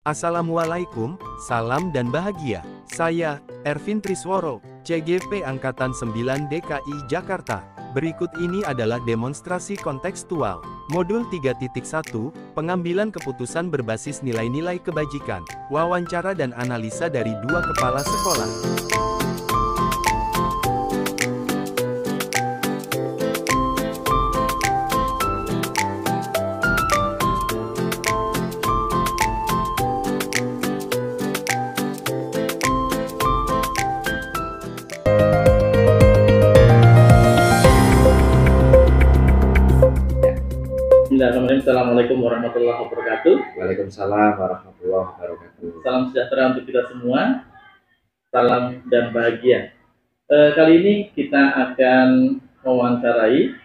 Assalamualaikum, salam dan bahagia. Saya, Ervin Trisworo, CGP Angkatan 9 DKI Jakarta. Berikut ini adalah demonstrasi kontekstual. Modul 3.1, pengambilan keputusan berbasis nilai-nilai kebajikan. Wawancara dan analisa dari dua kepala sekolah. Assalamualaikum warahmatullahi wabarakatuh. Waalaikumsalam warahmatullahi wabarakatuh. Salam sejahtera untuk kita semua. Salam dan bahagia. Kali ini kita akan mewawancarai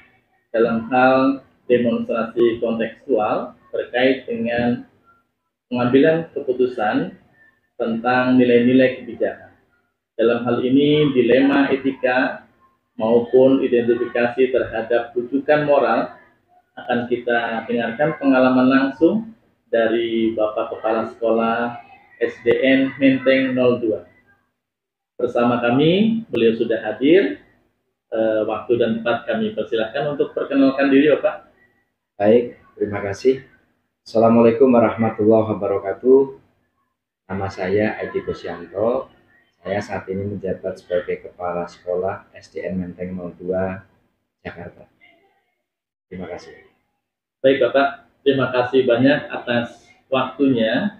dalam hal demonstrasi kontekstual terkait dengan pengambilan keputusan tentang nilai-nilai kebijakan. Dalam hal ini dilema etika maupun identifikasi terhadap rujukan moral akan kita dengarkan pengalaman langsung dari Bapak Kepala Sekolah SDN Menteng 02. Bersama kami, beliau sudah hadir. Waktu dan tempat kami persilahkan untuk perkenalkan diri, Bapak. Baik, terima kasih. Assalamualaikum warahmatullahi wabarakatuh. Nama saya Aji Kusyanto. Saya saat ini menjabat sebagai Kepala Sekolah SDN Menteng 02, Jakarta. Terima kasih. Baik Bapak, terima kasih banyak atas waktunya.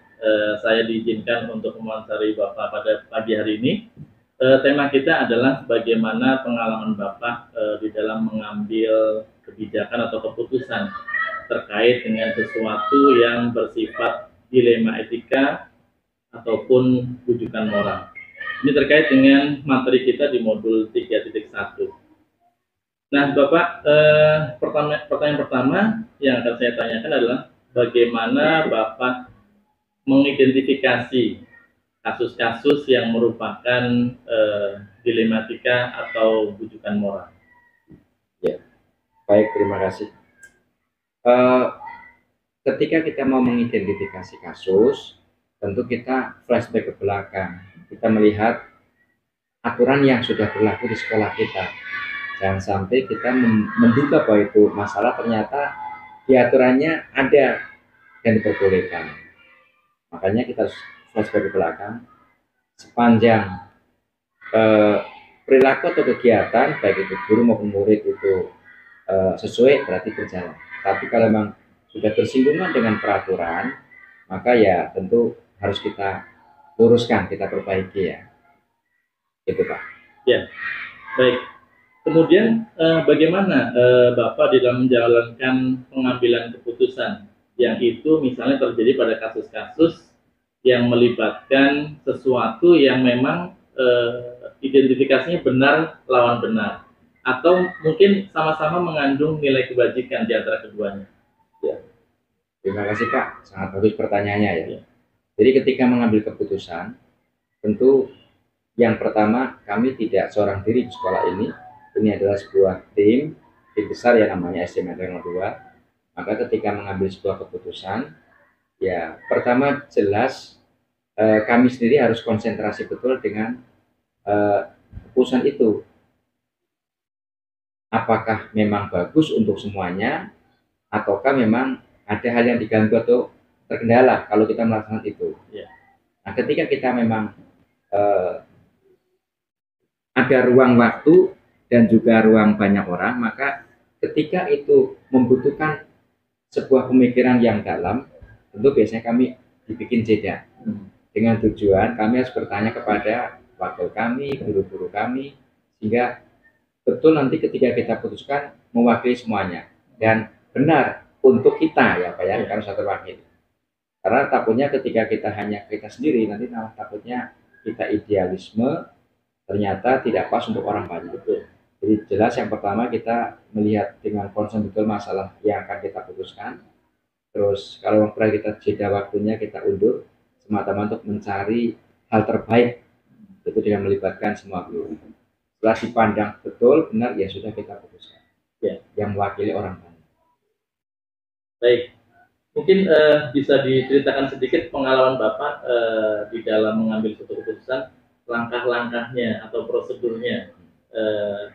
Saya diizinkan untuk mewawancarai Bapak pada pagi hari ini. Tema kita adalah bagaimana pengalaman Bapak di dalam mengambil kebijakan atau keputusan terkait dengan sesuatu yang bersifat dilema etika ataupun rujukan moral. Ini terkait dengan materi kita di modul 3.1. Nah, Bapak, pertanyaan pertama yang akan saya tanyakan adalah bagaimana Bapak mengidentifikasi kasus-kasus yang merupakan dilematika atau rujukan moral. Ya, baik, terima kasih. Ketika kita mau mengidentifikasi kasus, tentu kita flashback ke belakang. Kita melihat aturan yang sudah berlaku di sekolah kita. Jangan sampai kita menduga bahwa itu masalah, ternyata di aturannya ada dan diperbolehkan. Makanya kita harus flashback ke belakang. Sepanjang perilaku atau kegiatan, baik itu guru maupun murid itu sesuai, berarti berjalan. Tapi kalau memang sudah bersinggungan dengan peraturan, maka ya tentu harus kita luruskan, kita perbaiki ya. Itu Pak. Ya, baik. Kemudian bagaimana Bapak di dalam menjalankan pengambilan keputusan yang itu misalnya terjadi pada kasus-kasus yang melibatkan sesuatu yang memang identifikasinya benar lawan benar, atau mungkin sama-sama mengandung nilai kebajikan di antara keduanya? Ya. Terima kasih Pak, sangat bagus pertanyaannya ya. Jadi ketika mengambil keputusan, tentu yang pertama kami tidak seorang diri di sekolah ini. Ini adalah sebuah tim besar yang namanya SDN Menteng 02. Maka ketika mengambil sebuah keputusan, ya pertama jelas kami sendiri harus konsentrasi betul dengan keputusan itu. Apakah memang bagus untuk semuanya, ataukah memang ada hal yang diganggu atau terkendala kalau kita melaksanakan itu. Ya. Nah, ketika kita memang ada ruang waktu dan juga ruang banyak orang, maka ketika itu membutuhkan sebuah pemikiran yang dalam, tentu biasanya kami dibikin jeda. Dengan tujuan kami harus bertanya kepada wakil kami, guru-guru kami, sehingga betul nanti ketika kita putuskan mewakili semuanya dan benar untuk kita ya Pak ya, karena satu wakil. Karena takutnya ketika kita hanya kita sendiri, nanti takutnya kita idealisme, ternyata tidak pas untuk orang banyak. Betul. Jadi jelas yang pertama kita melihat dengan concern betul masalah yang akan kita putuskan. Terus kalau pernah kita jeda waktunya kita undur semata-mata untuk mencari hal terbaik, itu dengan melibatkan semua guru. Setelah dipandang betul benar ya sudah kita putuskan. Ya, yang mewakili orang banyak. Baik. Mungkin bisa diceritakan sedikit pengalaman Bapak di dalam mengambil suatu keputusan, langkah-langkahnya atau prosedurnya,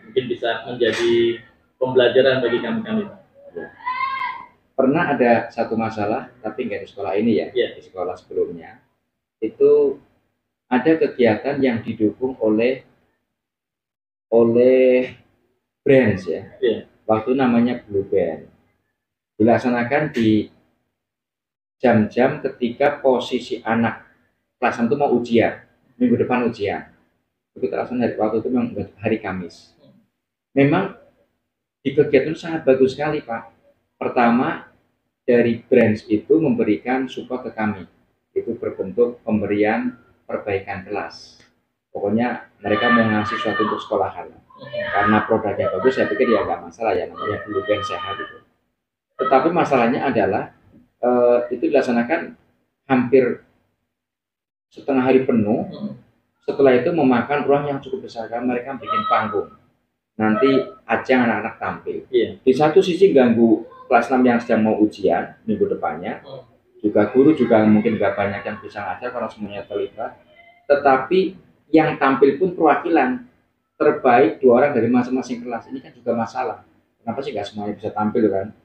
mungkin bisa menjadi pembelajaran bagi kami-kami. Pernah ada satu masalah, tapi nggak di sekolah ini ya, Yeah. di sekolah sebelumnya. Itu ada kegiatan yang didukung oleh brands ya. Yeah. Waktu namanya Blue Band. Dilaksanakan di jam-jam ketika posisi anak kelas 6 itu mau ujian, minggu depan ujian. Itu terlaksana waktu itu memang hari Kamis. Memang di kegiatan itu sangat bagus sekali Pak. Pertama, dari brands itu memberikan support ke kami. Itu berbentuk pemberian perbaikan kelas. Pokoknya mereka mau ngasih sesuatu untuk sekolahan. Karena produknya bagus, saya pikir ya nggak masalah ya, namanya Blue Band sehat itu. Tetapi masalahnya adalah itu dilaksanakan hampir setengah hari penuh. Setelah itu memakan ruang yang cukup besar karena mereka bikin panggung. Nanti ajang anak-anak tampil. Yeah. Di satu sisi ganggu kelas 6 yang sedang mau ujian minggu depannya. Juga guru juga mungkin nggak banyak yang bisa ngajar karena semuanya terlibat. Tetapi yang tampil pun perwakilan terbaik 2 orang dari masing-masing kelas. Ini kan juga masalah. Kenapa sih nggak semuanya bisa tampil kan?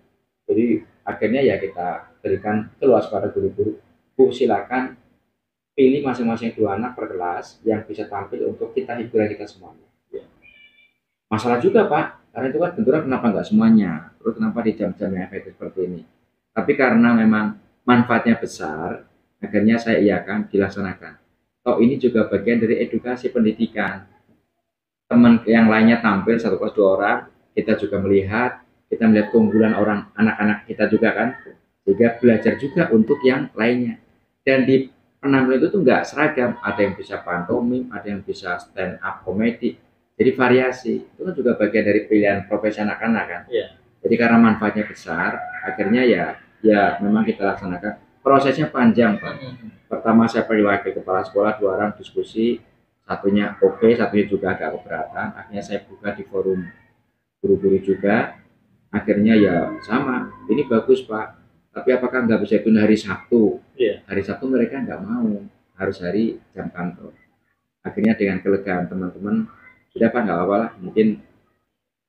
Jadi akhirnya ya kita berikan keluar pada guru-guru. Bu, silakan pilih masing-masing 2 anak per kelas yang bisa tampil untuk kita hiburan kita semuanya. Masalah juga Pak, karena itu kan benturan kenapa nggak semuanya, terus kenapa di jam-jam yang efektif seperti ini. Tapi karena memang manfaatnya besar, akhirnya saya iakan dilaksanakan. Toh ini juga bagian dari edukasi pendidikan. Teman yang lainnya tampil 1 kelas 2 orang, kita juga melihat keunggulan orang anak-anak kita juga kan, sehingga belajar juga untuk yang lainnya. Dan di penampilan itu tuh nggak seragam, ada yang bisa pantomim, ada yang bisa stand up komedi. Jadi variasi, itu kan juga bagian dari pilihan profesi anak-anak kan. Yeah. Jadi karena manfaatnya besar, akhirnya ya memang kita laksanakan. Prosesnya panjang Pak. Pertama saya panggil wakil kepala sekolah 2 orang diskusi, satunya oke, satunya juga agak keberatan. Akhirnya saya buka di forum guru-guru juga. Akhirnya ya sama, ini bagus Pak. Tapi apakah nggak bisa itu hari Sabtu? Yeah. Hari Sabtu mereka nggak mau, harus hari jam kantor. Akhirnya dengan kelegaan teman-teman, sudah Pak, nggak apa-apa lah, mungkin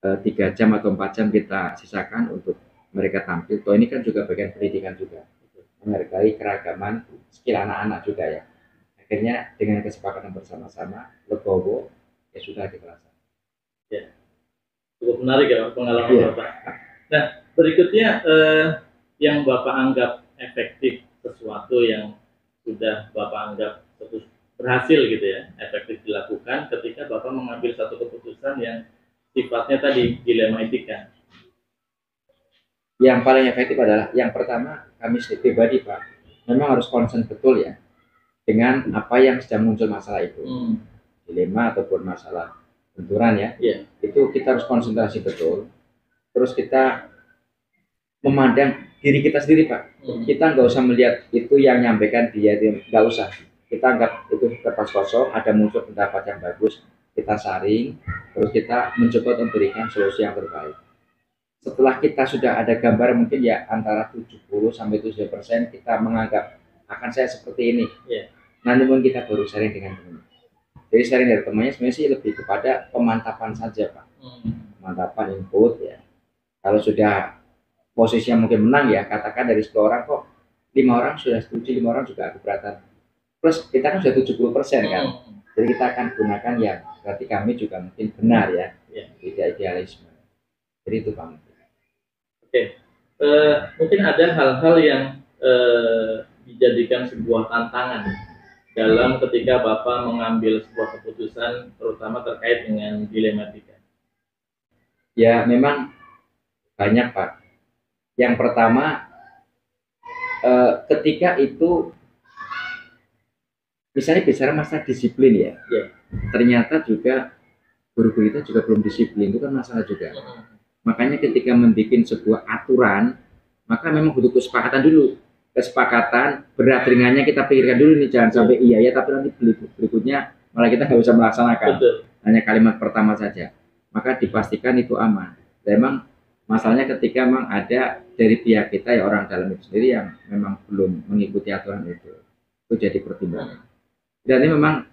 3 jam atau 4 jam kita sisakan untuk mereka tampil. Toh ini kan juga bagian pendidikan juga, menghargai keragaman skill anak-anak juga ya. Akhirnya dengan kesepakatan bersama-sama, legowo, ya sudah kita laksanakan. Ya. Cukup menarik ya pengalaman Bapak. Nah, berikutnya yang Bapak anggap efektif, sesuatu yang sudah Bapak anggap berhasil gitu ya, efektif dilakukan ketika Bapak mengambil satu keputusan yang sifatnya tadi dilema etika. Yang paling efektif adalah yang pertama, kami pribadi Pak, memang harus concern betul ya dengan apa yang sedang muncul masalah itu, dilema ataupun masalah benturan ya. Yeah. Itu kita harus konsentrasi betul. Terus kita memandang diri kita sendiri Pak. Kita nggak usah melihat itu yang nyampaikan dia, nggak usah. Kita anggap itu kertas kosong, ada muncul pendapat yang bagus, kita saring, terus kita mencoba memberikan solusi yang terbaik. Setelah kita sudah ada gambar mungkin ya antara 70-70% kita menganggap akan saya seperti ini. Yeah. Nanti mungkin kita baru sharing dengan teman. Jadi sharing dari temannya sebenarnya sih lebih kepada pemantapan saja Pak. Pemantapan input ya. Kalau sudah posisinya mungkin menang ya, katakan dari 10 orang kok 5 orang sudah setuju, 5 orang juga keberatan. Plus kita kan sudah 70% kan. Jadi kita akan gunakan yang berarti kami juga mungkin benar ya. Tidak idealisme. Jadi itu Pak. Oke. Mungkin ada hal-hal yang dijadikan sebuah tantangan dalam ketika Bapak mengambil sebuah keputusan, terutama terkait dengan dilematika. Ya memang banyak Pak. Yang pertama, ketika itu misalnya bicara masalah disiplin ya, ternyata juga guru-guru kita juga belum disiplin, itu kan masalah juga. Makanya ketika membuat sebuah aturan, maka memang butuh kesepakatan dulu. Kesepakatan berat ringannya kita pikirkan dulu nih, jangan sampai iya ya, tapi nanti berikutnya malah kita nggak bisa melaksanakan. Betul. Hanya kalimat pertama saja. Maka dipastikan itu aman. Dan memang Masalahnya ketika memang ada dari pihak kita ya orang dalam itu sendiri yang memang belum mengikuti aturan itu jadi pertimbangan. Dan ini memang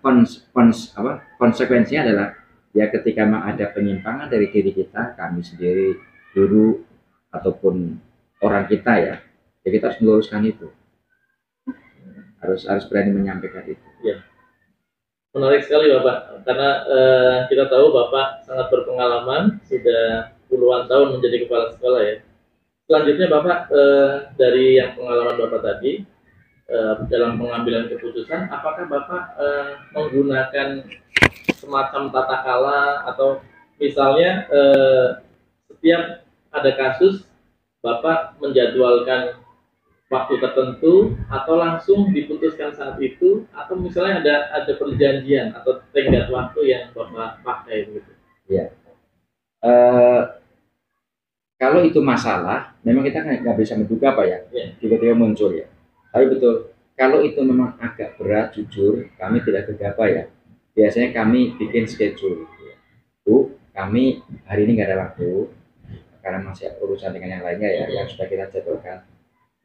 konsekuensinya adalah ya ketika memang ada penyimpangan dari diri kita, kami sendiri, guru ataupun orang kita ya kita harus meluruskan itu, harus berani menyampaikan itu. Ya. Menarik sekali Bapak, karena kita tahu Bapak sangat berpengalaman, sudah puluhan tahun menjadi kepala sekolah ya. Selanjutnya Bapak, dari yang pengalaman Bapak tadi, dalam pengambilan keputusan, apakah Bapak menggunakan semacam tata kala atau misalnya setiap ada kasus Bapak menjadwalkan waktu tertentu atau langsung diputuskan saat itu, atau misalnya ada perjanjian atau tenggat waktu yang Bapak pakai gitu? Ya, kalau itu masalah, memang kita nggak bisa menduga Pak ya, tiba-tiba muncul ya. Tapi betul, kalau itu memang agak berat, jujur, kami tidak gegabah ya. Biasanya kami bikin schedule. Bu, kami hari ini nggak ada waktu, karena masih ada urusan dengan yang lainnya ya, yang sudah kita jadwalkan.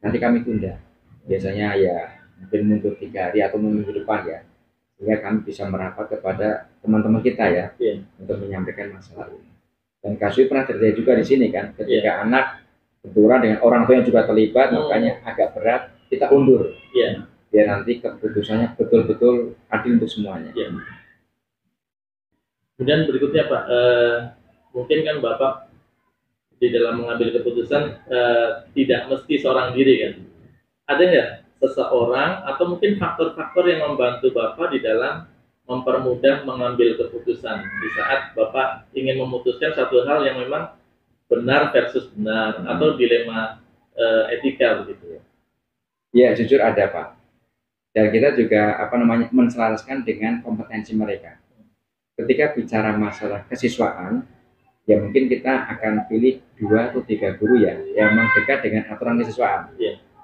Nanti kami tunda. Biasanya ya mungkin mundur 3 hari atau minggu depan ya, sehingga kami bisa merapat kepada teman-teman kita ya, untuk menyampaikan masalah ini. Dan kasus pernah terjadi juga di sini kan, ketika anak benturan dengan orang tua yang juga terlibat, makanya agak berat, kita undur. Biar nanti keputusannya betul-betul adil untuk semuanya. Kemudian berikutnya Pak, mungkin kan Bapak di dalam mengambil keputusan tidak mesti seorang diri kan. Ada nggak seseorang atau mungkin faktor-faktor yang membantu Bapak di dalam mempermudah mengambil keputusan di saat Bapak ingin memutuskan satu hal yang memang benar versus benar atau dilema etika begitu ya? Ya jujur ada Pak. Dan kita juga menselaraskan dengan kompetensi mereka. Ketika bicara masalah kesiswaan, ya mungkin kita akan pilih 2 atau 3 guru ya yang memang dekat dengan aturan kesiswaan.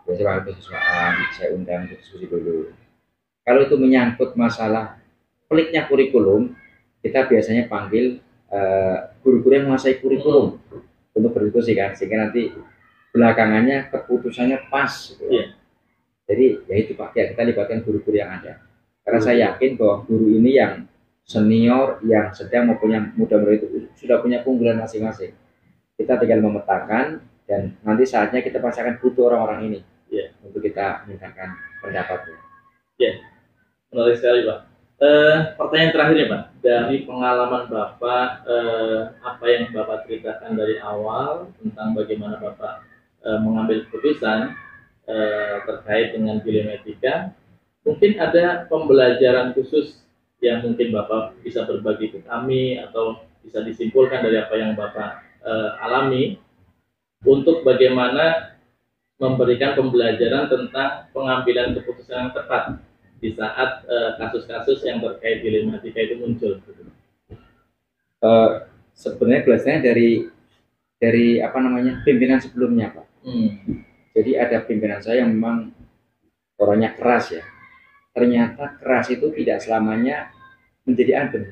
Biasanya kesiswaan saya undang diskusi dulu. Kalau itu menyangkut masalah peliknya kurikulum, kita biasanya panggil guru-guru yang menguasai kurikulum untuk berdiskusi kan, sehingga nanti belakangannya keputusannya pas gitu ya. Jadi ya itu Pak, ya kita libatkan guru-guru yang ada, karena saya yakin bahwa guru ini yang senior, yang sedang maupun yang muda-muda itu sudah punya keunggulan masing-masing. Kita tinggal memetakan dan nanti saatnya kita pasti akan butuh orang-orang ini untuk kita mintakan pendapatnya. Menarik sekali Pak. Pertanyaan terakhir ya Pak, dari pengalaman Bapak, apa yang Bapak ceritakan dari awal tentang bagaimana Bapak mengambil keputusan terkait dengan dilema etika, mungkin ada pembelajaran khusus yang mungkin Bapak bisa berbagi ke kami atau bisa disimpulkan dari apa yang Bapak alami untuk bagaimana memberikan pembelajaran tentang pengambilan keputusan yang tepat di saat kasus-kasus yang terkait dilematika itu muncul. Sebenarnya belajarnya dari pimpinan sebelumnya Pak. Jadi ada pimpinan saya yang memang orangnya keras ya. Ternyata keras itu tidak selamanya menjadi adem.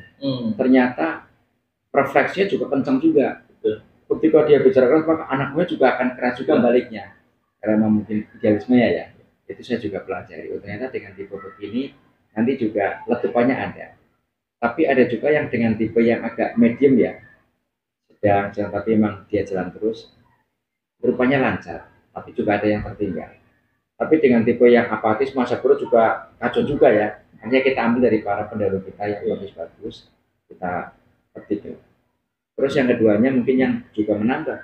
Ternyata refleksinya juga kencang juga. Ketika dia bicara keras, maka anaknya juga akan keras juga baliknya. Karena mungkin idealismenya ya. Itu saya juga pelajari. Ternyata dengan tipe begini nanti juga letupannya ada. Tapi ada juga yang dengan tipe yang agak medium ya. Sedang tapi memang dia jalan terus. Rupanya lancar. Tapi juga ada yang tertinggal. Tapi dengan tipe yang apatis, masa perut juga kacau juga ya. Hanya kita ambil dari para pendahulu kita yang bagus-bagus, kita petik. Terus yang keduanya mungkin yang juga menambah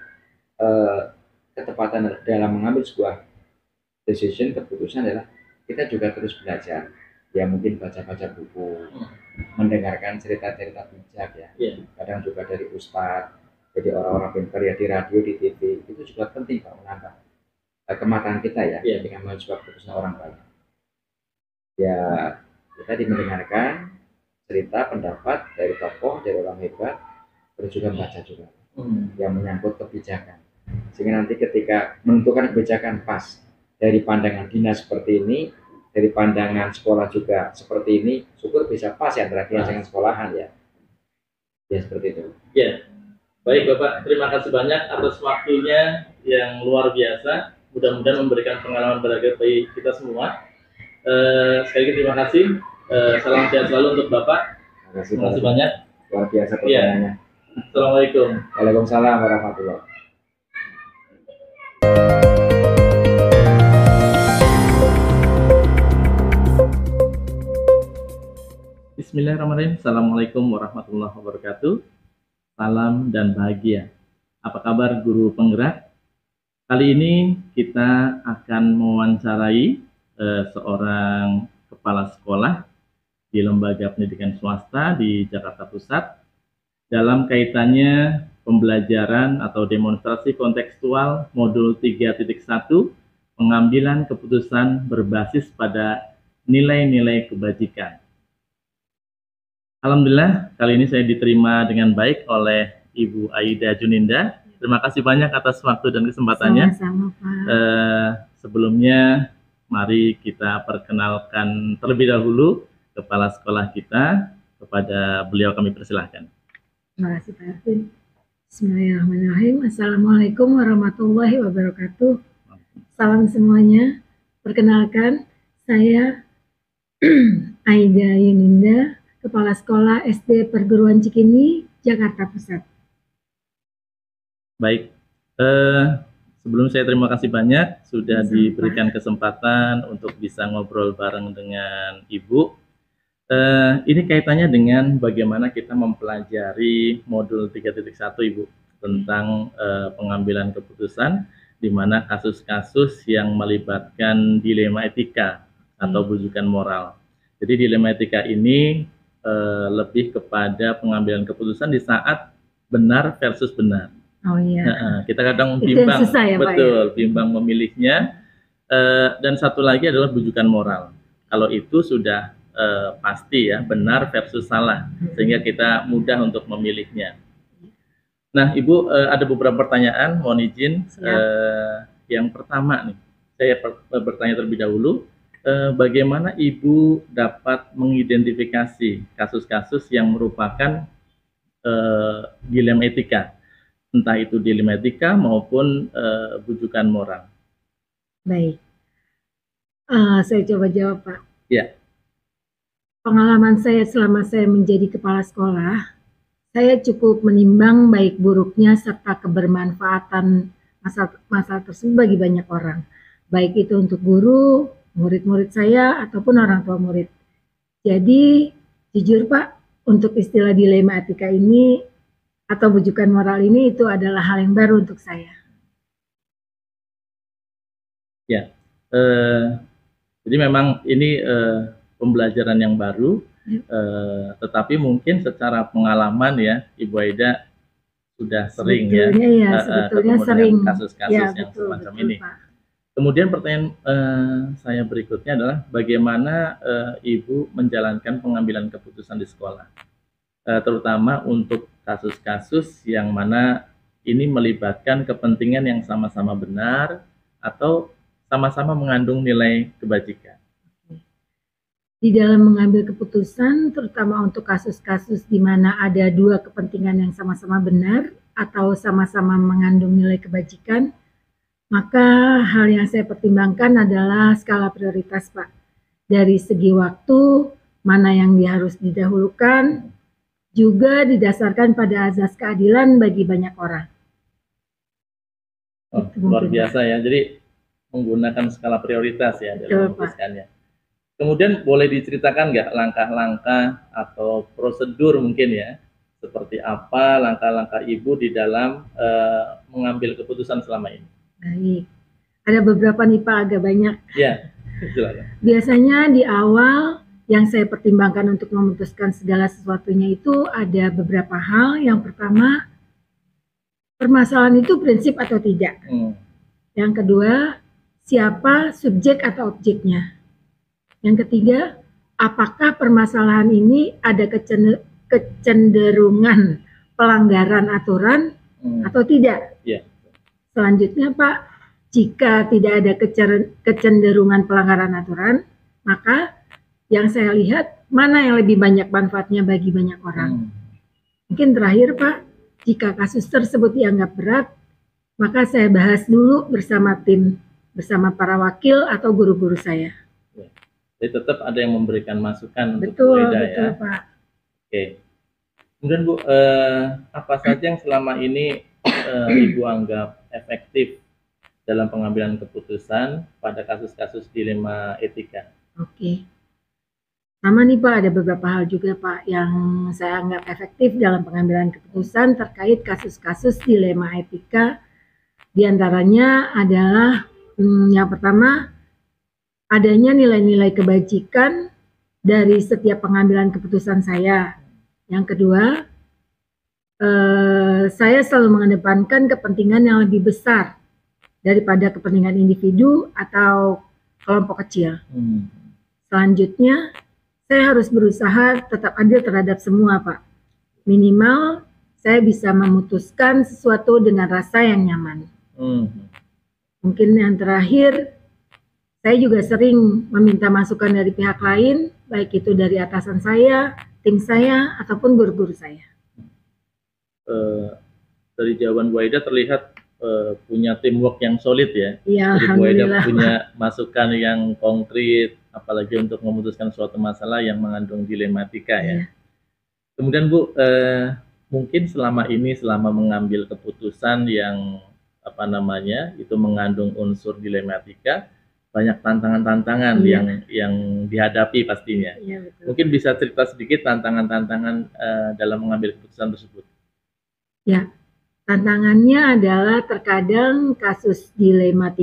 ketepatan dalam mengambil sebuah decision, keputusan adalah kita juga terus belajar. Ya mungkin baca-baca buku, mendengarkan cerita-cerita bijak ya. Kadang juga dari ustadz, jadi orang-orang pintar ya di radio, di TV, itu juga penting Pak, menambah kematangan kita ya, dengan mencoba keputusan orang banyak. Ya kita mendengarkan cerita, pendapat dari tokoh, dari orang hebat, terus juga membaca juga yang menyangkut kebijakan. Sehingga nanti ketika menentukan kebijakan pas dari pandangan dinas seperti ini, dari pandangan sekolah juga seperti ini, syukur bisa pas ya antara dinas dengan sekolahan ya. Ya seperti itu. Baik Bapak, terima kasih banyak atas waktunya yang luar biasa. Mudah-mudahan memberikan pengalaman berharga bagi kita semua. Sekali lagi terima kasih. Salam sehat selalu untuk Bapak. Terima kasih banyak. Luar biasa pertanyaannya. Assalamualaikum. Waalaikumsalam warahmatullahi wabarakatuh. Bismillahirrahmanirrahim. Assalamualaikum warahmatullahi wabarakatuh. Salam dan bahagia. Apa kabar guru penggerak? Kali ini kita akan mewawancarai seorang kepala sekolah di lembaga pendidikan swasta di Jakarta Pusat dalam kaitannya pembelajaran atau demonstrasi kontekstual modul 3.1 pengambilan keputusan berbasis pada nilai-nilai kebajikan. Alhamdulillah, kali ini saya diterima dengan baik oleh Ibu Aida Juninda. Terima kasih banyak atas waktu dan kesempatannya. Sama-sama, Pak. Sebelumnya, mari kita perkenalkan terlebih dahulu kepala sekolah kita. Kepada beliau kami persilahkan. Terima kasih Pak Ervin. Bismillahirrahmanirrahim. Assalamualaikum warahmatullahi wabarakatuh. Salam semuanya. Perkenalkan, saya Aida Yuninda, Kepala Sekolah SD Perguruan Cikini, Jakarta Pusat. Baik, sebelum saya terima kasih banyak sudah diberikan kesempatan untuk bisa ngobrol bareng dengan Ibu. Ini kaitannya dengan bagaimana kita mempelajari modul 3.1 Ibu tentang pengambilan keputusan di mana kasus-kasus yang melibatkan dilema etika atau bujukan moral. Jadi dilema etika ini lebih kepada pengambilan keputusan di saat benar versus benar. Oh iya. Kita kadang Itu bimbang, yang susah ya, Pak, betul, bimbang memilihnya. Dan satu lagi adalah bujukan moral. Kalau itu sudah pasti ya, benar versus salah, sehingga kita mudah untuk memilihnya. Nah, Ibu, ada beberapa pertanyaan, mohon izin. Yang pertama nih, saya bertanya terlebih dahulu. Bagaimana Ibu dapat mengidentifikasi kasus-kasus yang merupakan dilema etika, entah itu dilema etika maupun bujukan moral? Baik, saya coba jawab Pak. Ya. Pengalaman saya selama saya menjadi kepala sekolah, saya cukup menimbang baik buruknya serta kebermanfaatan masa tersebut bagi banyak orang, baik itu untuk guru, murid-murid saya ataupun orang tua murid. Jadi jujur Pak, untuk istilah dilema etika ini atau bujukan moral ini itu adalah hal yang baru untuk saya. Ya, jadi memang ini pembelajaran yang baru, tetapi mungkin secara pengalaman ya Ibu Aida sudah sering sebetulnya sering kasus-kasus yang semacam ini. Pak. Kemudian pertanyaan saya berikutnya adalah bagaimana Ibu menjalankan pengambilan keputusan di sekolah, terutama untuk kasus-kasus yang mana ini melibatkan kepentingan yang sama-sama benar atau sama-sama mengandung nilai kebajikan. Di dalam mengambil keputusan, terutama untuk kasus-kasus di mana ada dua kepentingan yang sama-sama benar atau sama-sama mengandung nilai kebajikan, maka hal yang saya pertimbangkan adalah skala prioritas, Pak. Dari segi waktu, mana yang harus didahulukan, juga didasarkan pada azas keadilan bagi banyak orang. Luar biasa ya, jadi menggunakan skala prioritas ya dalam memutuskannya. Kemudian boleh diceritakan nggak langkah-langkah atau prosedur mungkin ya, seperti apa langkah-langkah Ibu di dalam mengambil keputusan selama ini? Baik, ada beberapa nih Pak, agak banyak. Ya, silakan. Biasanya di awal yang saya pertimbangkan untuk memutuskan segala sesuatunya itu ada beberapa hal. Yang pertama, permasalahan itu prinsip atau tidak. Yang kedua, siapa subjek atau objeknya. Yang ketiga, apakah permasalahan ini ada kecenderungan pelanggaran aturan atau tidak. Selanjutnya Pak, jika tidak ada kecenderungan pelanggaran aturan, maka yang saya lihat mana yang lebih banyak manfaatnya bagi banyak orang. Mungkin terakhir Pak, Jika kasus tersebut dianggap berat, maka saya bahas dulu bersama tim, bersama para wakil atau guru-guru saya. Jadi tetap ada yang memberikan masukan untuk Betul, Bu Aida betul ya. Pak. Oke. Kemudian Bu, apa saja yang selama ini Ibu anggap efektif dalam pengambilan keputusan pada kasus-kasus dilema etika? Oke. Sama nih Pak, ada beberapa hal juga Pak yang saya anggap efektif dalam pengambilan keputusan terkait kasus-kasus dilema etika. Di antaranya adalah yang pertama, adanya nilai-nilai kebajikan dari setiap pengambilan keputusan saya. Yang kedua, saya selalu mengedepankan kepentingan yang lebih besar daripada kepentingan individu atau kelompok kecil. Selanjutnya, saya harus berusaha tetap adil terhadap semua, Pak. Minimal, saya bisa memutuskan sesuatu dengan rasa yang nyaman. Mungkin yang terakhir, saya juga sering meminta masukan dari pihak lain, baik itu dari atasan saya, tim saya, ataupun guru-guru saya. Dari jawaban Bu Aida terlihat punya teamwork yang solid ya. Iya, jadi Bu Aida alhamdulillah. punya masukan yang konkret, apalagi untuk memutuskan suatu masalah yang mengandung dilematika ya. Iya. Kemudian Bu, mungkin selama ini selama mengambil keputusan yang itu mengandung unsur dilematika, banyak tantangan-tantangan Iya. yang dihadapi pastinya. Iya, betul. Mungkin bisa cerita sedikit tantangan-tantangan dalam mengambil keputusan tersebut. Ya, tantangannya adalah terkadang kasus dilema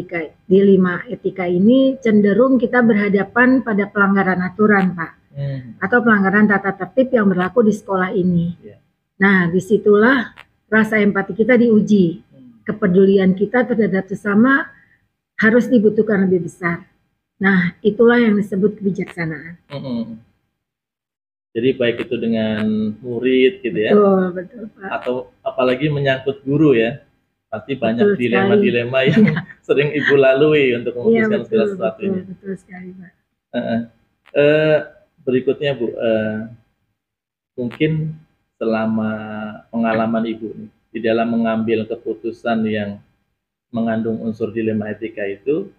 etika ini cenderung kita berhadapan pada pelanggaran aturan, Pak, atau pelanggaran tata tertib yang berlaku di sekolah ini. Yeah. Nah, disitulah rasa empati kita diuji, kepedulian kita terhadap sesama harus dibutuhkan lebih besar. Nah, itulah yang disebut kebijaksanaan. Jadi baik itu dengan murid gitu ya, betul Pak. Atau apalagi menyangkut guru ya, pasti banyak dilema-dilema yang sering Ibu lalui untuk memutuskan segala sesuatu ini. Betul sekali Pak. Berikutnya Bu, mungkin selama pengalaman Ibu nih, di dalam mengambil keputusan yang mengandung unsur dilema etika itu,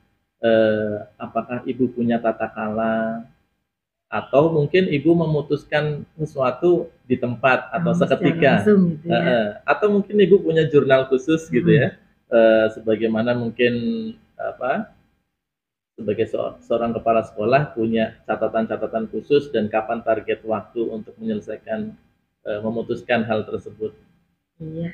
apakah Ibu punya tata krama? Atau mungkin Ibu memutuskan sesuatu di tempat atau seketika, langsung, gitu ya. Atau mungkin Ibu punya jurnal khusus gitu ya, sebagaimana mungkin sebagai seorang kepala sekolah punya catatan-catatan khusus dan kapan target waktu untuk menyelesaikan, memutuskan hal tersebut. Iya.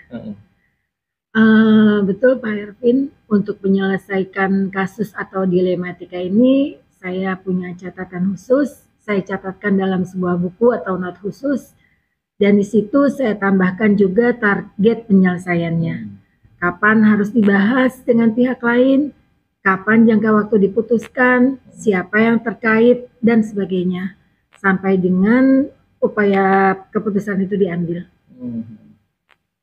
Betul Pak Ervin, untuk menyelesaikan kasus atau dilematika ini saya punya catatan khusus. Saya catatkan dalam sebuah buku atau not khusus, dan di situ saya tambahkan juga target penyelesaiannya. Kapan harus dibahas dengan pihak lain, kapan jangka waktu diputuskan, siapa yang terkait, dan sebagainya, sampai dengan upaya keputusan itu diambil.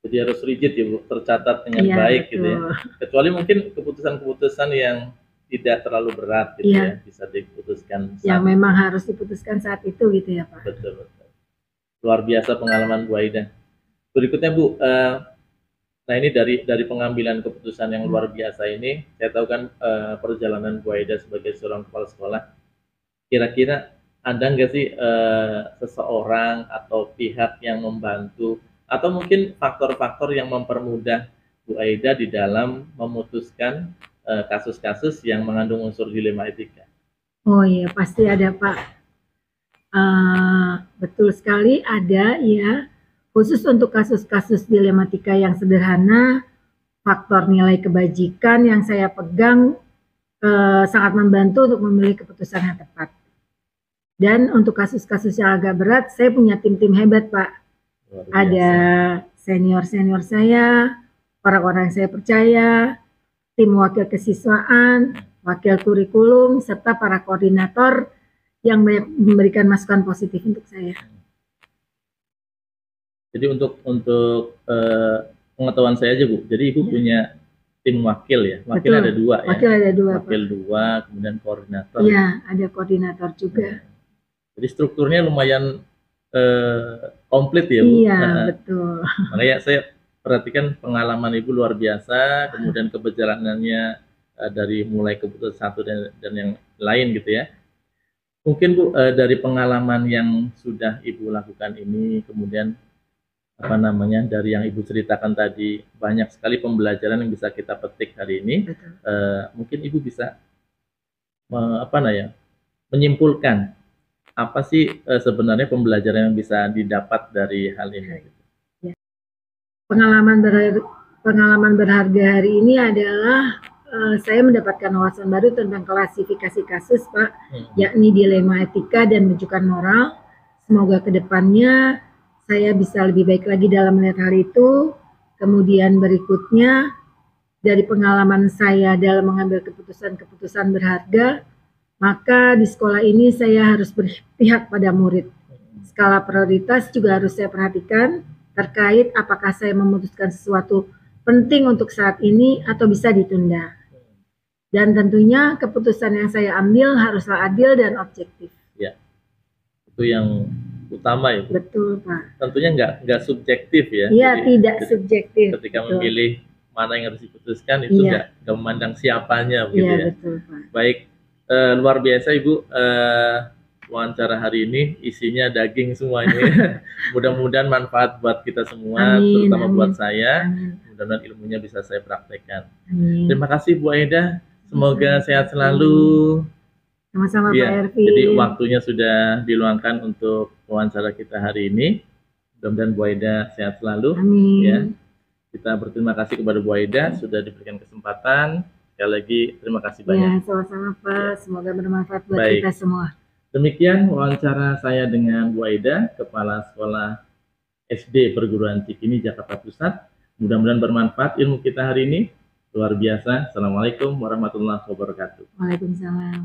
Jadi harus rigid ya Bu, tercatat dengan baik betul. Gitu ya. Kecuali mungkin keputusan-keputusan yang tidak terlalu berat gitu ya, bisa diputuskan yang memang harus diputuskan saat itu gitu ya Pak. Betul. Luar biasa pengalaman Bu Aida. Berikutnya Bu, nah ini dari pengambilan keputusan yang luar biasa ini, saya tahu kan perjalanan Bu Aida sebagai seorang kepala sekolah, kira-kira ada nggak sih seseorang atau pihak yang membantu, atau mungkin faktor-faktor yang mempermudah Bu Aida di dalam memutuskan kasus-kasus yang mengandung unsur dilema etika? Oh iya, pasti ada Pak. Betul sekali ada ya. Khusus untuk kasus-kasus dilematika yang sederhana, faktor nilai kebajikan yang saya pegang sangat membantu untuk memilih keputusan yang tepat. Dan untuk kasus-kasus yang agak berat, saya punya tim-tim hebat Pak. Ada senior-senior saya, orang-orang yang saya percaya, tim wakil kesiswaan, wakil kurikulum, serta para koordinator yang memberikan masukan positif untuk saya. Jadi untuk pengetahuan saya aja Bu, jadi Ibu punya tim wakil ya, wakil ada dua ya? Wakil ada dua Wakil Pak. Dua, kemudian koordinator. Iya, ada koordinator juga. Jadi strukturnya lumayan komplit ya Bu? Iya, betul. Makanya saya perhatikan pengalaman Ibu luar biasa, kemudian keberjalanannya dari mulai keputusan satu dan yang lain gitu ya. Mungkin Bu, dari pengalaman yang sudah Ibu lakukan ini, kemudian dari yang Ibu ceritakan tadi, banyak sekali pembelajaran yang bisa kita petik hari ini. Mungkin Ibu bisa menyimpulkan apa sih sebenarnya pembelajaran yang bisa didapat dari hal ini. Pengalaman berharga hari ini adalah saya mendapatkan wawasan baru tentang klasifikasi kasus, Pak, yakni dilema etika dan rujukan moral. Semoga kedepannya saya bisa lebih baik lagi dalam melihat hal itu. Kemudian berikutnya, dari pengalaman saya dalam mengambil keputusan-keputusan berharga, maka di sekolah ini saya harus berpihak pada murid. Skala prioritas juga harus saya perhatikan terkait apakah saya memutuskan sesuatu penting untuk saat ini atau bisa ditunda. Dan tentunya keputusan yang saya ambil haruslah adil dan objektif. Ya, itu yang utama ya, Bu. Betul, Pak. Tentunya nggak subjektif ya. Iya, tidak subjektif. Ketika betul. memilih mana yang harus diputuskan itu nggak memandang siapanya, begitu ya. Betul, Pak. Baik, luar biasa Ibu. Wawancara hari ini isinya daging semua ini. Mudah-mudahan manfaat buat kita semua, terutama buat saya. Mudah-mudahan ilmunya bisa saya praktekkan. Terima kasih Bu Aida. Semoga sehat selalu. Sama-sama ya, Pak Ervin. Jadi waktunya sudah diluangkan untuk wawancara kita hari ini. Mudah-mudahan Bu Aida sehat selalu. Amin. Ya. Kita berterima kasih kepada Bu Aida sudah diberikan kesempatan. Sekali lagi terima kasih banyak. Ya, sama-sama Pak. Semoga bermanfaat buat kita semua. Demikian wawancara saya dengan Bu Aida, Kepala Sekolah SD Perguruan Cikini, Jakarta Pusat. Mudah-mudahan bermanfaat ilmu kita hari ini. Luar biasa. Assalamualaikum warahmatullahi wabarakatuh. Waalaikumsalam.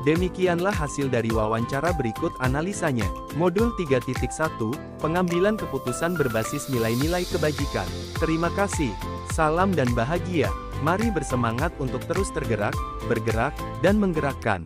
Demikianlah hasil dari wawancara berikut analisanya. Modul 3.1, pengambilan keputusan berbasis nilai-nilai kebajikan. Terima kasih, salam dan bahagia. Mari bersemangat untuk terus tergerak, bergerak, dan menggerakkan.